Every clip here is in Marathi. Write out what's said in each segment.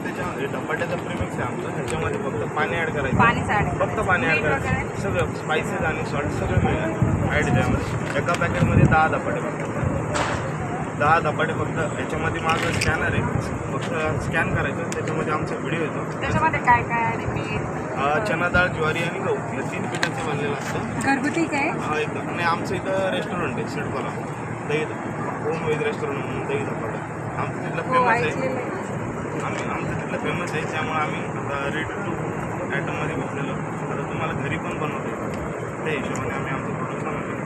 त्याच्यामध्ये धपाट्याचं प्रीमिक्स आहे आमचं. ह्याच्यामध्ये फक्त पाणी ॲड करायचं, फक्त पाणी ॲड मीठ वगैरे? करायचं. सगळं स्पायसेस आणि सॉल्ट सगळं मिळेल ॲड त्यामध्ये. एका पॅकेटमध्ये 10 धपाटे फक्त 10 धपाटे फक्त. याच्यामध्ये माझं स्कॅनर आहे, फक्त स्कॅन करायचं, त्याच्यामध्ये आमचा व्हिडिओ येतो. त्याच्यामध्ये काय काय आहे? मीठ, चना डाळ, ज्वारी आणि गहू या 3 पिठाचं बनलेलं असतं. घरगुती काय? हा एकदम. आणि आमचं इथं रेस्टॉरंट आहे सिडकोला, दही होम व्हेज रेस्टॉरंट म्हणून दही धपाटा. आमचं तिथलं फेमस आहे. आमचं तिथलं फेमस आहे, त्यामुळे आम्ही आता रेडी टू आयटममध्ये घेतलेलो. आता तुम्हाला घरी पण बनवता येतं, त्या हिशोबाने आम्ही आमचं प्रोडक्ट बनवतो.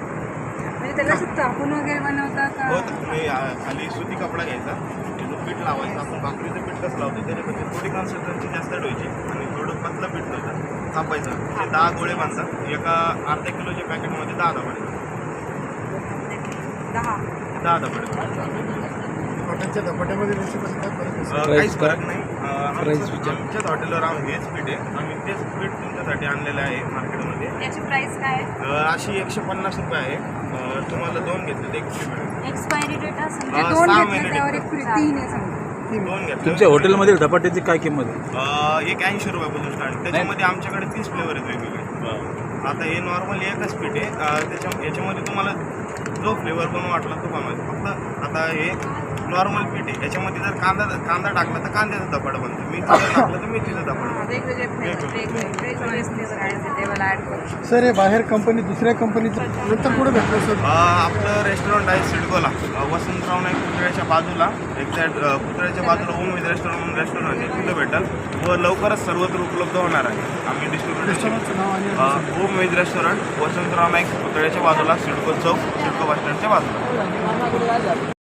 म्हणजे त्याला असं तापून वगैरे बनवता का? हो, तुम्ही खाली सुती कपडा घ्यायचा, त्याचं पीठ लावायचं. आपण भाकरीचं पीठ कसं लावतो त्याच्यामध्ये थोडी कन्सिस्टन्सी जास्त ठेवायची आणि थोडं पतलं पीठ ठेवायचं, थापायचं. ते 10 गोळे बांधतात. एका अर्ध्या किलोच्या पॅकेटमध्ये 10 धपाटे. 10 धपाटे. हॉटेलच्या धपाट्यामध्ये काहीच फरक नाही. आमच्याच हॉटेलवर हेच पीठ आहे, आम्ही तेच पीठ तुमच्यासाठी आणलेलं आहे मार्केटमध्ये. याची प्राइस काय आहे? अशी 150 रुपये आहे. तुम्हाला 2 घेतले तर 1 फ्री मिळेल. एक्सपायरी डेट असेल हा, 2 6 घेतले महिने त्यावर एक फ्री 3 आहे समजा. 2 घेतले. तुमच्या हॉटेलमधील धपाट्याची काय किंमत आहे? एक 80 रुपयापासून स्टार्ट. त्याच्यामध्ये आमच्याकडे 30 फ्लेवर आहेत वेगवेगळे. आता हे नॉर्मली एकच पीठ आहे. याच्यामध्ये तुम्हाला जो फ्लेवर पण वाटला तो बनवायचा. फक्त आता हे नॉर्मल पीठ आहे, याच्यामध्ये जर कांदा टाकला तर कांद्याचं धपाटा बनतं, मेथीचं टाकलं तर मेथीचं धपाटा. वेगवेगळे फ्लेवर ॲड करू. सर हे बाहेर कंपनी दुसऱ्या कंपनीचं नंतर कुठे भेटलं सर? आपलं रेस्टॉरंट आहे सिडकोला, वसंतराव नाईक पुतळ्याच्या बाजूला. एक्झॅक्ट पुतळ्याच्या बाजूला होम व्हेज रेस्टॉरंट म्हणून रेस्टॉरंट आहे, तिथं भेटेल. व लवकरच सर्वत्र उपलब्ध होणार आहे. आम्ही रेस्टॉरंटचं नाव आणि home veg restaurant Vasantrao Naik पुतळ्याच्या बाजूला, सिडको चौक, सिडको बस स्टँडच्या बाजूला.